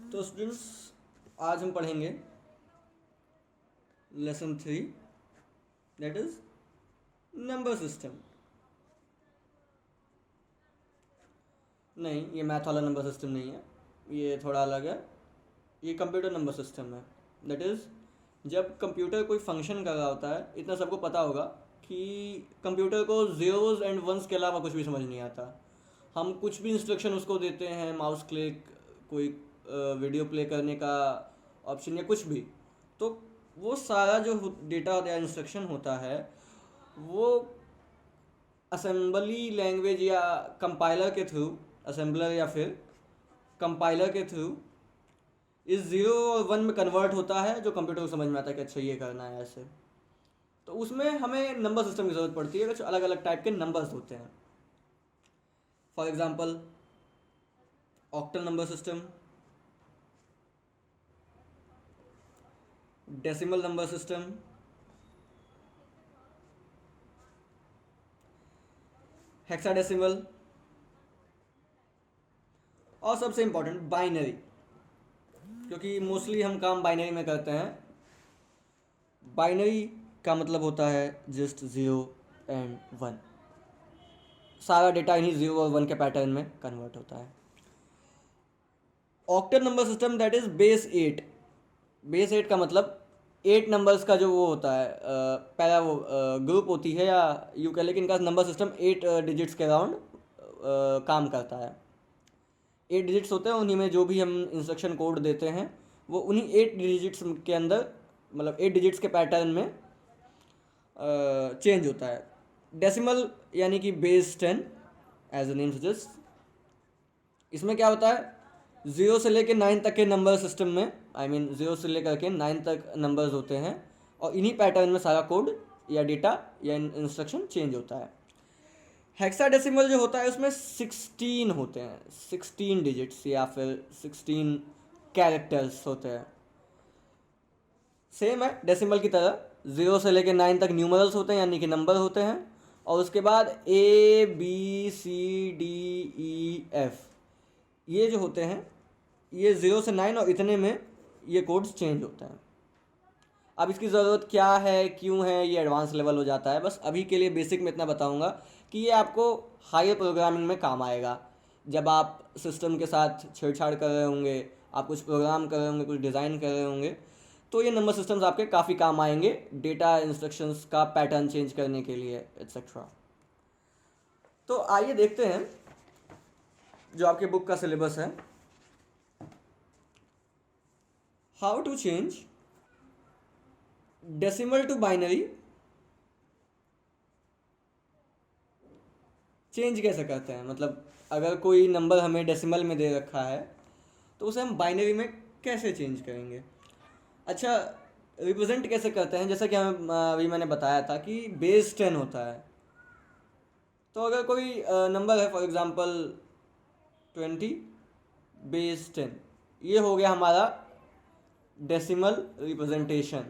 तो स्टूडेंट्स, आज हम पढ़ेंगे lesson 3, that is number system. नहीं, ये मैथ वाला नंबर सिस्टम नहीं है, ये थोड़ा अलग है। ये कंप्यूटर नंबर सिस्टम है। दैट इज़ जब कंप्यूटर कोई फंक्शन कर रहा होता है, इतना सबको पता होगा कि कंप्यूटर को ज़ीरोज़ एंड वंस के अलावा कुछ भी समझ नहीं आता। हम कुछ भी इंस्ट्रक्शन उसको देते हैं, माउस क्लिक, कोई वीडियो प्ले करने का ऑप्शन या कुछ भी, तो वो सारा जो डेटा या इंस्ट्रक्शन होता है वो असेंबली लैंग्वेज या कंपाइलर के थ्रू, असेंबलर या फिर कंपाइलर के थ्रू इस ज़ीरो और वन में कन्वर्ट होता है, जो कंप्यूटर को समझ में आता है कि अच्छा ये करना है ऐसे। तो उसमें हमें नंबर सिस्टम की ज़रूरत पड़ती है, कुछ अलग अलग टाइप के नंबर्स होते हैं। For example octal number system, decimal number system, hexadecimal और सबसे इंपॉर्टेंट बाइनरी, क्योंकि मोस्टली हम काम बाइनरी में करते हैं। बाइनरी का मतलब होता है जस्ट ज़ीरो एंड वन। सारा डेटा इन्हीं ज़ीरो और वन के पैटर्न में कन्वर्ट होता है। Octal number system that is base 8। Base 8 का मतलब 8 नंबर्स का जो वो होता है, पहला वो ग्रुप होती है, या यूँ कह लें कि इनका नंबर सिस्टम 8 डिजिट्स के अराउंड काम करता है। 8 डिजिट्स होते हैं, उन्हीं में जो भी हम इंस्ट्रक्शन कोड देते हैं वो उन्हीं 8 डिजिट्स के अंदर, मतलब 8 डिजिट्स के पैटर्न में चेंज होता है। डेसिमल यानी कि base 10 as a name suggest. इसमें क्या होता है, 0 से लेकर 9 तक के नंबर सिस्टम में, आई मीन 0 से लेकर के 9 तक नंबर्स होते हैं और इन्हीं पैटर्न में सारा कोड या डेटा या इंस्ट्रक्शन चेंज होता है। हेक्साडेसिमल जो होता है उसमें 16 होते हैं, 16 डिजिट्स या फिर 16 कैरेक्टर्स होते हैं। सेम है डेसिमल की तरह, 0 से लेकर 9 तक न्यूमरल्स होते हैं यानी कि नंबर होते हैं, और उसके बाद ABCDEF ये जो होते हैं, ये 0 से 9 और इतने में ये कोड्स चेंज होते हैं। अब इसकी ज़रूरत क्या है, क्यों है, ये एडवांस लेवल हो जाता है। बस अभी के लिए बेसिक में इतना बताऊंगा कि ये आपको हायर प्रोग्रामिंग में काम आएगा। जब आप सिस्टम के साथ छेड़छाड़ कर रहे होंगे, आप कुछ प्रोग्राम कर रहे होंगे, कुछ डिज़ाइन कर रहे होंगे, तो ये नंबर सिस्टम्स आपके काफ़ी काम आएंगे डेटा इंस्ट्रक्शंस का पैटर्न चेंज करने के लिए एट्सेट्रा। तो आइए देखते हैं जो आपके बुक का सिलेबस है, how to change decimal to binary. Change कैसे करते हैं, मतलब अगर कोई नंबर हमें डेसिमल में दे रखा है तो उसे हम बाइनरी में कैसे चेंज करेंगे। अच्छा, रिप्रेजेंट कैसे करते हैं, जैसा कि हमें अभी मैंने बताया था कि बेस 10 होता है। तो अगर कोई नंबर है, फॉर एग्जांपल 20 बेस 10, ये हो गया हमारा डेसिमल रिप्रेजेंटेशन।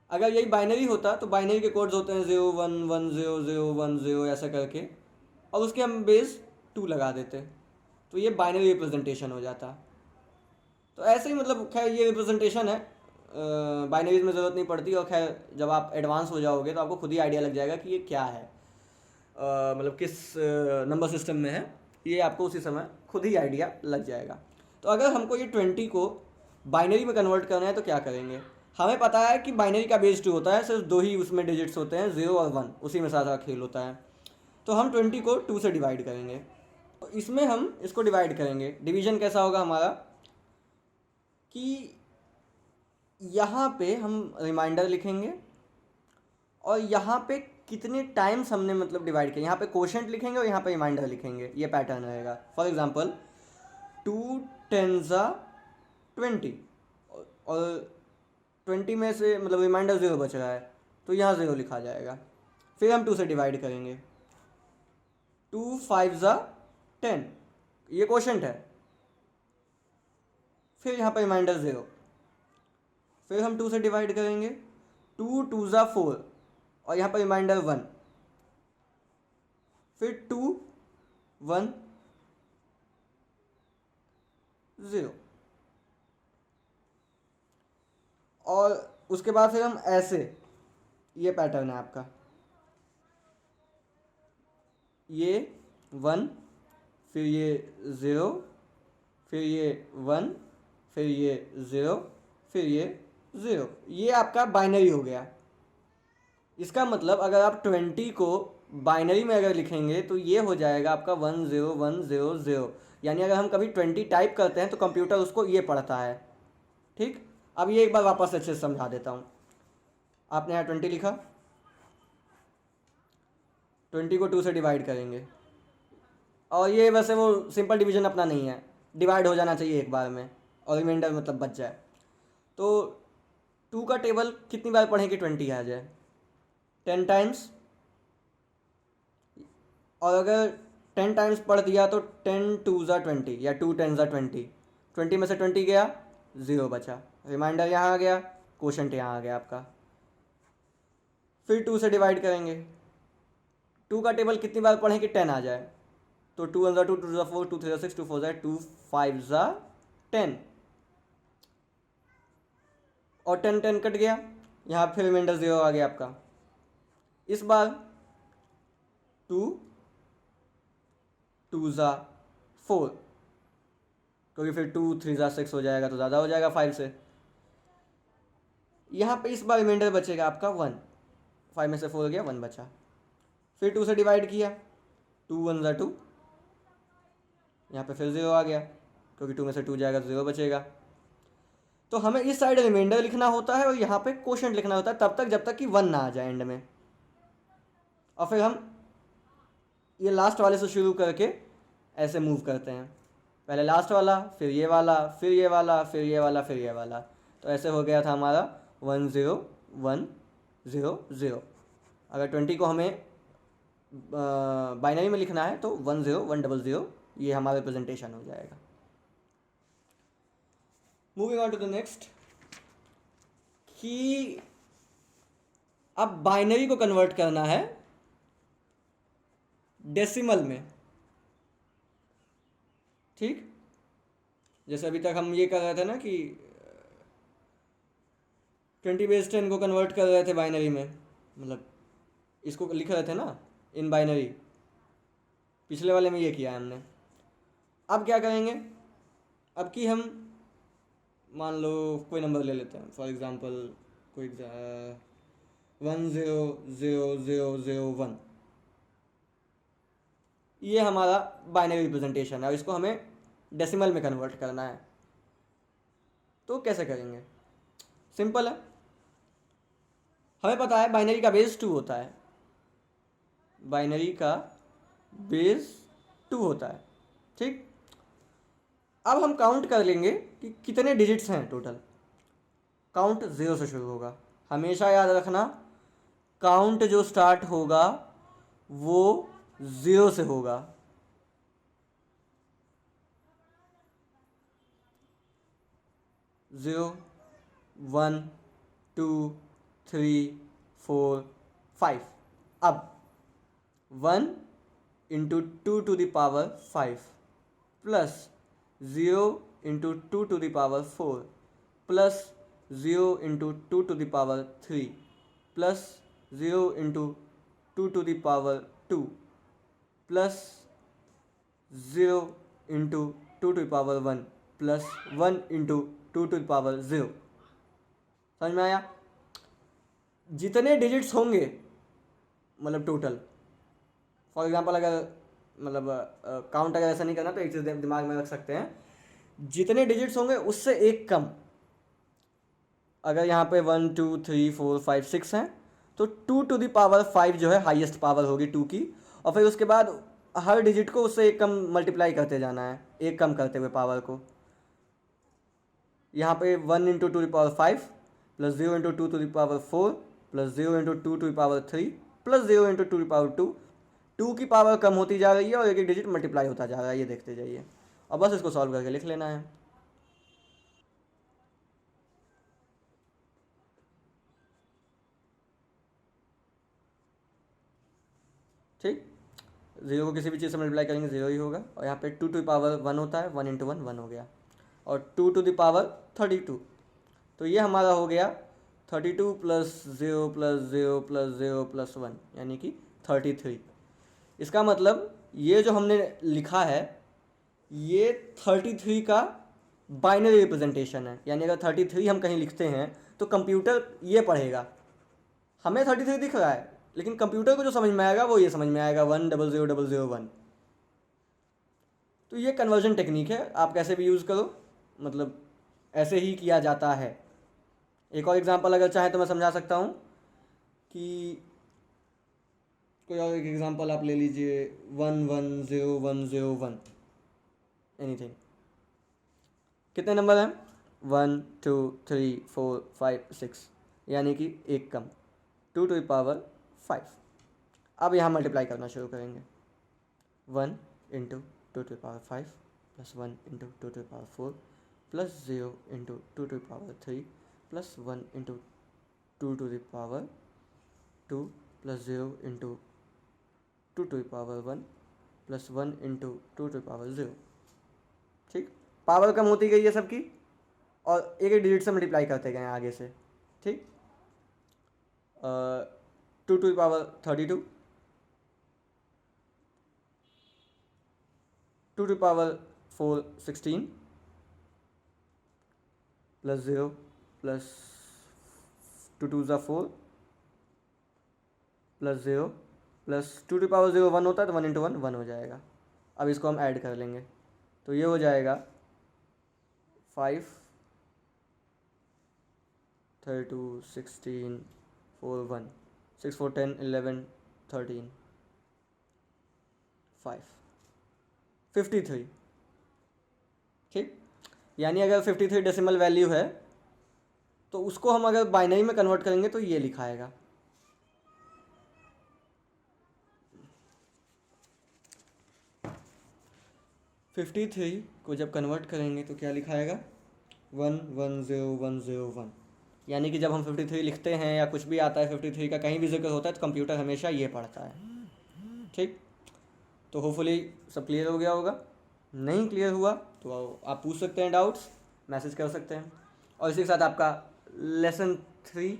अगर यही बाइनरी होता तो बाइनरी के कोड्स होते हैं 0 1 1 0 0 1 0 ऐसा करके, और उसके हम बेस 2 लगा देते, तो ये बाइनरी रिप्रेजेंटेशन हो जाता। तो ऐसे ही मतलब खैर ये रिप्रेजेंटेशन है, बाइनरीज में ज़रूरत नहीं पड़ती, और खैर जब आप एडवांस हो जाओगे तो आपको खुद ही आइडिया लग जाएगा कि ये क्या है, मतलब किस नंबर सिस्टम में है, ये आपको उसी समय खुद ही आइडिया लग जाएगा। तो अगर हमको ये 20 को बाइनरी में कन्वर्ट करना है तो क्या करेंगे। हमें पता है कि बाइनरी का बेस 2 होता है, सिर्फ दो ही उसमें डिजिट्स होते हैं, 0 और 1, उसी में सारा खेल होता है। तो हम 20 को 2 से डिवाइड करेंगे। तो इसमें हम इसको डिवाइड करेंगे। डिवीजन कैसा होगा हमारा कि यहाँ पे हम रिमाइंडर लिखेंगे और यहाँ पे कितने टाइम्स हमने मतलब डिवाइड किया, यहाँ पे कोशेंट लिखेंगे और यहाँ पे रिमाइंडर लिखेंगे, ये पैटर्न रहेगा। फॉर एग्जांपल 2 10 20, और 20 में से मतलब रिमाइंडर 0 बच रहा है तो यहाँ 0 लिखा जाएगा। फिर हम 2 से डिवाइड करेंगे, 2 5 10, ये कोशेंट है। फिर यहाँ पर रिमाइंडर 0, फिर हम 2 से डिवाइड करेंगे, 2 2 4, और यहाँ पर रिमाइंडर 1, फिर 2 1 ज़ीरो। और उसके बाद फिर हम ऐसे, ये पैटर्न है आपका, ये वन, फिर ये ज़ीरो, फिर ये वन, फिर ये ज़ीरो, फिर ये ज़ीरो। ये आपका बाइनरी हो गया। इसका मतलब अगर आप 20 को बाइनरी में अगर लिखेंगे तो ये हो जाएगा आपका 10100। यानी अगर हम कभी 20 टाइप करते हैं तो कंप्यूटर उसको ये पढ़ता है। ठीक, अब ये एक बार वापस अच्छे से समझा देता हूँ। आपने यहाँ 20 लिखा, 20 को 2 से डिवाइड करेंगे, और ये वैसे वो सिंपल डिवीजन अपना नहीं है, डिवाइड हो जाना चाहिए एक बार में और रिमाइंडर मतलब बच जाए। तो 2 का टेबल कितनी बार पढ़ें कि 20 आ जाए? 10 टाइम्स। और अगर 10 टाइम्स पढ़ दिया तो 10 2 ज़ा 20 या 2 10 ज़ा 20, 20 में से 20 गया, ज़ीरो बचा, रिमाइंडर यहाँ आ गया, क्वोशंट यहाँ आ गया आपका। फिर 2 से डिवाइड करेंगे, 2 का टेबल कितनी बार पढ़ें कि 10 आ जाए? तो 2 1 ज़ा 2, 2 ज़ा 4, 2 3 ज़ा 6, 2 4 ज़ा 2, 5 ज़ा 10, और 10 10 कट गया, यहाँ फिर रिमाइंडर ज़ीरो आ गया आपका। इस बार 2 2 ज़ा 4, क्योंकि फिर 2 3 ज़ा 6 हो जाएगा तो ज़्यादा हो जाएगा 5 से। यहाँ पे इस बार रिमाइंडर बचेगा आपका 1, 5 में से 4 गया, 1 बचा। फिर 2 से डिवाइड किया, 2 1 ज़ा 2, यहाँ पे फिर ज़ीरो आ गया, क्योंकि 2 में से 2 जाएगा तो ज़ीरो बचेगा। तो हमें इस साइड रिमाइंडर लिखना होता है और यहाँ पे क्वोशंट लिखना होता है, तब तक जब तक कि 1 ना आ जाए एंड में। और फिर हम ये लास्ट वाले से शुरू करके ऐसे मूव करते हैं, पहले लास्ट वाला, फिर ये वाला, फिर ये वाला, फिर ये वाला, फिर ये वाला। तो ऐसे हो गया था हमारा 10100। अगर 20 को हमें बाइनरी में लिखना है तो 10100, ये हमारा रिप्रेजेंटेशन हो जाएगा। Moving on to the next, कि अब बाइनरी को कन्वर्ट करना है डेसिमल में। ठीक, जैसे अभी तक हम ये कर रहे थे ना कि 20 बेस 10 को कन्वर्ट कर रहे थे बाइनरी में, मतलब इसको लिख रहे थे ना इन बाइनरी, पिछले वाले में ये किया है हमने। अब क्या करेंगे, अब कि हम मान लो कोई नंबर ले लेते हैं, फॉर एग्जांपल कोई 100001, ये हमारा बाइनरी रिप्रेजेंटेशन है और इसको हमें डेसिमल में कन्वर्ट करना है। तो कैसे करेंगे? सिंपल है, हमें पता है बाइनरी का बेस 2 होता है, बाइनरी का बेस 2 होता है। ठीक, अब हम काउंट कर लेंगे कि कितने डिजिट्स हैं टोटल। काउंट 0 से शुरू होगा, हमेशा याद रखना, काउंट जो स्टार्ट होगा वो 0 से होगा। ज़ीरो, 1 2 3 4 5। अब 1 into 2 to the power 5 plus 0 into 2 to the power 4 plus 0 into 2 to the power 3 plus 0 into 2 to the power 2 plus 0 into 2 to the power 1 plus 1 into 2 to the power 0। समझ में आया? जितने digits होंगे मतलब total, for example अगर मतलब count अगर ऐसा नहीं करना तो एक चीज़ दिमाग में रख सकते हैं, जितने डिजिट्स होंगे उससे एक कम। अगर यहाँ पे 1 2 3 4 5 6 हैं तो 2 to the power 5 जो है हाईएस्ट पावर होगी 2 की, और फिर उसके बाद हर डिजिट को उससे एक कम मल्टीप्लाई करते जाना है, एक कम करते हुए पावर को। यहाँ पे 1 into 2 to the power 5 plus 0 into 2 to the power 4 plus 0 into 2 to the power 3 plus 0 into 2 to the power 2। 2 की पावर कम होती जा रही है और एक एक डिजिट मल्टीप्लाई होता जा रहा है, ये देखते जाइए। और बस इसको सॉल्व करके लिख लेना है। ठीक, 0 को किसी भी चीज़ से मल्टीप्लाई करेंगे 0 ही होगा, और यहाँ पे 2 to the power 1 होता है, 1 इंटू 1 1 हो गया। और 2 टू द पावर 32। तो ये हमारा हो गया 32 प्लस 0 प्लस 0 प्लस 0 प्लस 1 यानी कि 33। इसका मतलब ये जो हमने लिखा है ये 33 का बाइनरी रिप्रेजेंटेशन है, यानी अगर 33 हम कहीं लिखते हैं तो कंप्यूटर ये पढ़ेगा। हमें 33 दिख रहा है लेकिन कंप्यूटर को जो समझ में आएगा वो ये समझ में आएगा 100001। तो ये कन्वर्जन टेक्निक है, आप कैसे भी यूज़ करो, मतलब ऐसे ही किया जाता है। एक और एग्जांपल अगर चाहें तो मैं समझा सकता हूँ कि कोई और एक एग्जांपल आप ले लीजिए 110101 एनीथिंग। कितने नंबर हैं? 1 2 3 4 5 6 यानी कि एक कम 2 टू द पावर 5। अब यहाँ मल्टीप्लाई करना शुरू करेंगे 1 into 2 to the power 5 plus 1 into 2 to the power 4 plus 0 into 2 to the power 3 plus 1 into 2 to the power 2 plus 0 into 2 to the power 1 plus 1 into 2 to the power 0। ठीक, power कम होती गई है सबकी और एक एक डिजिट से multiply करते गए आगे से। ठीक, 2 to the power 32, 2 to the power 4 16 plus 0 plus 2 to the 4 plus 0 plus 2 to power 0 1 होता है तो 1 इंटू 1 1 हो जाएगा। अब इसको हम ऐड कर लेंगे तो ये हो जाएगा 5 32 16 4 1 6 4 10 11 13 5 53। ठीक, यानी अगर 53 डेसिमल वैल्यू है तो उसको हम अगर बाइनरी में कन्वर्ट करेंगे तो ये लिखा आएगा। फिफ्टी थ्री को जब कन्वर्ट करेंगे तो क्या लिखा आएगा 110101। यानी कि जब हम 53 लिखते हैं या कुछ भी आता है 53 का कहीं भी जिक्र होता है तो कंप्यूटर हमेशा ये पढ़ता है। ठीक, तो होपफुली सब क्लियर हो गया होगा। नहीं क्लियर हुआ तो आप पूछ सकते हैं, डाउट्स मैसेज कर सकते हैं। और इसी के साथ आपका लेसन 3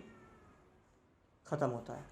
ख़त्म होता है।